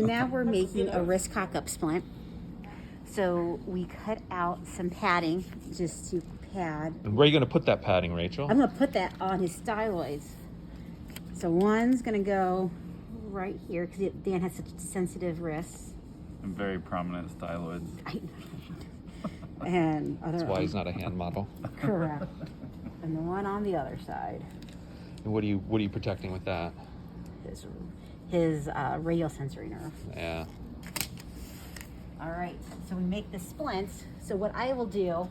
Now we're making a wrist cock-up splint. So we cut out some padding just to pad. And where are you going to put that padding, Rachel? I'm going to put that on his styloids. So one's going to go right here because Dan has such sensitive wrists. And very prominent styloids. And That's why he's not a hand model. correct. And the one on the other side. And what are you protecting with that? His radial sensory nerve. Yeah. All right, so we make the splints. So what I will do,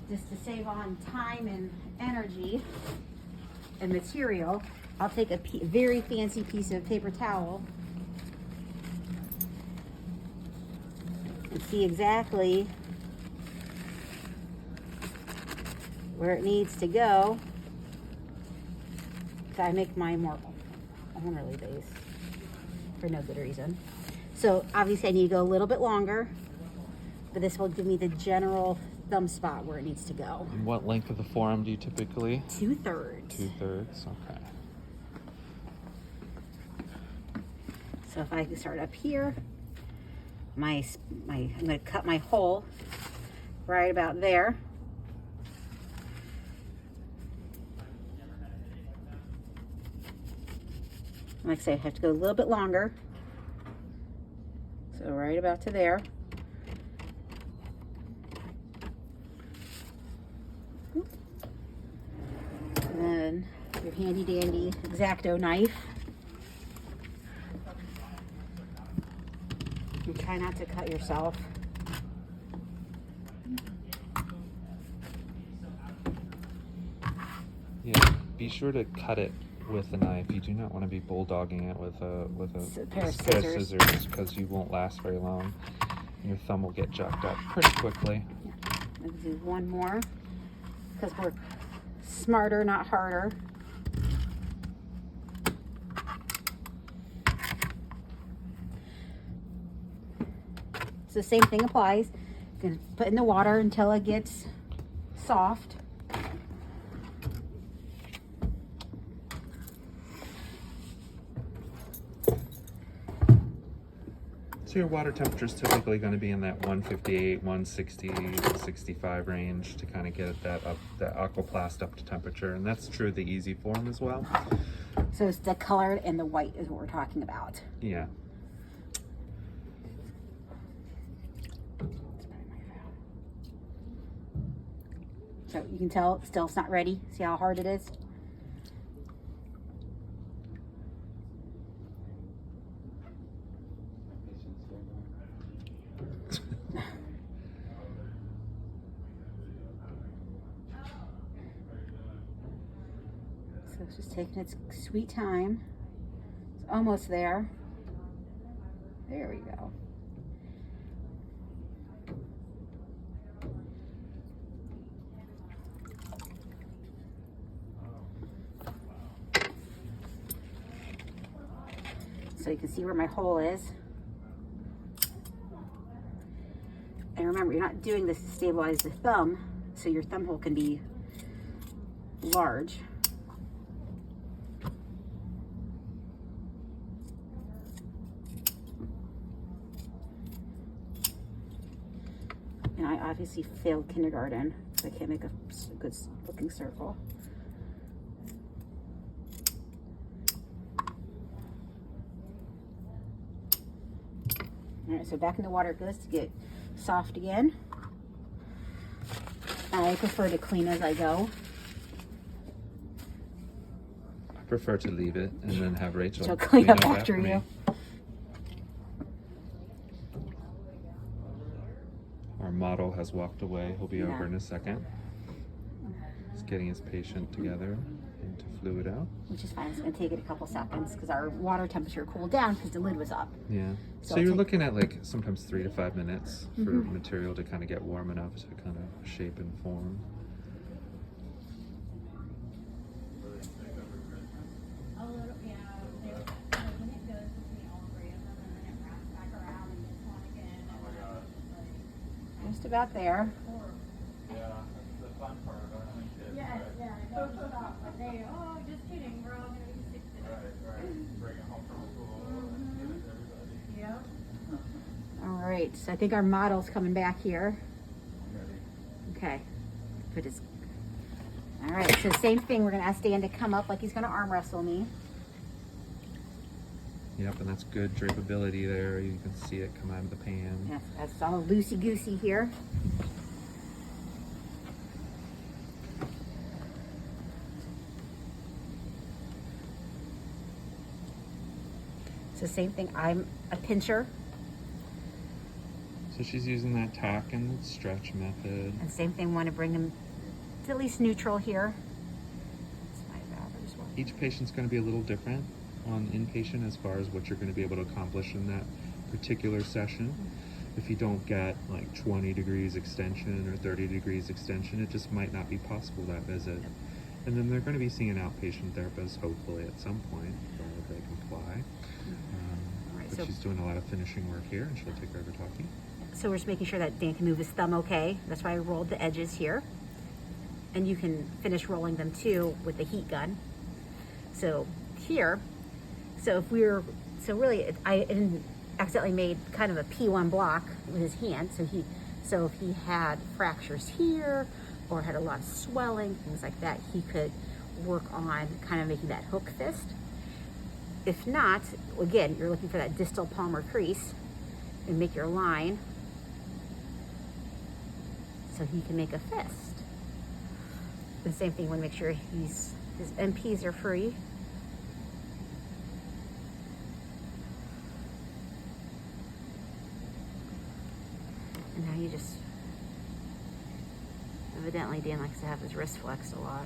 just to save on time and energy and material, I'll take a very fancy piece of paper towel and see exactly where it needs to go. So I make mine more orderly based for no good reason. So obviously I need to go a little bit longer, but this will give me the general thumb spot where it needs to go. And what length of the forearm do you typically? 2/3. 2/3, okay. So if I can start up here, I'm going to cut my hole right about there. Like I say, I have to go a little bit longer. So right about to there. And then your handy dandy X-Acto knife. And try not to cut yourself. Yeah, be sure to cut it with a knife. You do not want to be bulldogging it with a pair of scissors because you won't last very long. Your thumb will get jacked up pretty quickly. Yeah. Let's do one more because we're smarter, not harder. So the same thing applies. You can put in the water until it gets soft. So your water temperature is typically going to be in that 158, 160, 65 range to kind of get that aquaplast up to temperature, and that's true of the easy form as well. So it's the colored and the white is what we're talking about. Yeah. So you can tell still it's not ready. See how hard it is? So it's just taking its sweet time. It's almost there. There we go. So you can see where my hole is. And remember, you're not doing this to stabilize the thumb, so your thumb hole can be large. And I obviously failed kindergarten, so I can't make a good looking circle. All right, so back in the water it goes to get soft again. I prefer to clean as I go. I prefer to leave it and then have Rachel So clean up after me. you. Our model has walked away. He'll be Yeah. over in a second. He's getting his patient together and to fluid out. Which is fine. It's going to take it a couple seconds because our water temperature cooled down because the lid was up. Yeah. So So you're take- looking at like sometimes 3 to 5 minutes for Mhm. material to kind of get warm enough to kind of shape and form. Just about there. right, so I think our model's coming back here. Okay. Put his. All right, so same thing. We're gonna ask Dan to come up like he's gonna arm wrestle me. Yep, and that's good drapability there. You can see it come out of the pan. Yeah, that's all loosey goosey here. So same thing. I'm a pincher, So she's using that tack and stretch method. and same thing. Want to bring him to at least neutral here. That's my average one. Each patient's going to be a little different on inpatient as far as what you're going to be able to accomplish in that particular session. If you don't get like 20 degrees extension or 30 degrees extension, it just might not be possible that visit. And then they're going to be seeing an outpatient therapist hopefully at some point, provided they comply. Alright, But so- she's doing a lot of finishing work here, and she'll take over talking. So we're just making sure that Dan can move his thumb okay. That's why I rolled the edges here. And you can finish rolling them too with the heat gun. So here, so if we're, so really I accidentally made kind of a P1 block with his hand. So if he had fractures here or had a lot of swelling, things like that, he could work on kind of making that hook fist. If not, again, you're looking for that distal palmar crease and make your line so he can make a fist. The same thing, you want to make sure his MPs are free. And now you just, evidently Dan likes to have his wrist flexed a lot.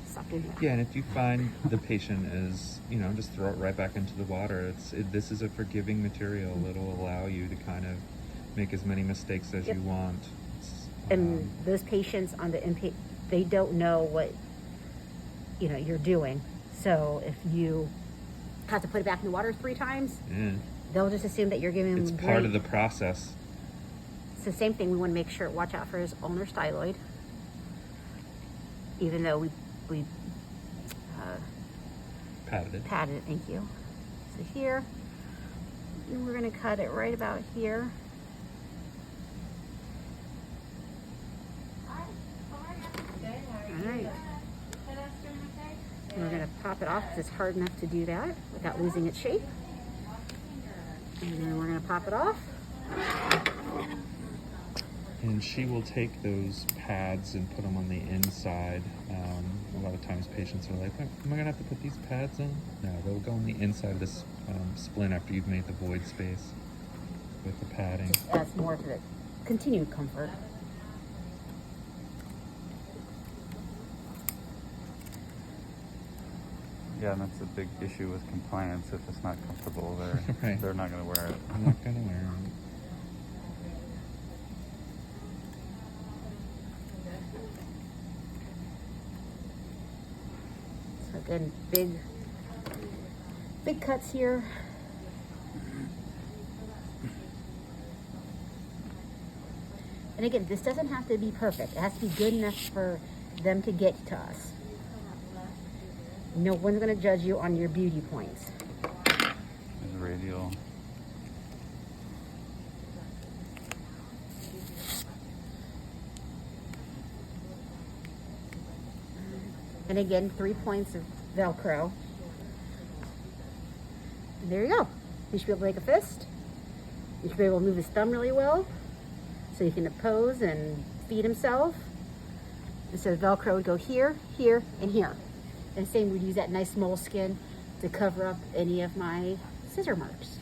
Stop doing that. Yeah, and if you find the patient is, just throw it right back into the water. This is a forgiving material. It'll allow you to kind of make as many mistakes as Yep. you want. And those patients on the MP, they don't know what you're doing. So if you have to put it back in the water 3 times, Yeah, they'll just assume that you're giving them. it's part of the process. So same thing. We want to make sure, watch out for his ulnar styloid. Even though we Patted it. patted it. Thank you. So here, and we're going to cut it right about here. All right. And we're going to pop it off because it's hard enough to do that without losing its shape. And then we're going to pop it off. And she will take those pads and put them on the inside. A lot of times patients are like, am I going to have to put these pads on? No, they'll go on the inside of this splint after you've made the void space with the padding. Adds more to the continued comfort. Yeah, and that's a big issue with compliance. If it's not comfortable, Right. they're not going to wear it. I'm not going to wear them. So again, big cuts here. And again, this doesn't have to be perfect. It has to be good enough for them to get to us. No one's going to judge you on your beauty points. There's radial. And again, 3 points of Velcro. And there you go. You should be able to make a fist. You should be able to move his thumb really well. So he can pose and feed himself. And so Velcro would go here, here, and here. And same, we'd use that nice moleskin to cover up any of my scissor marks.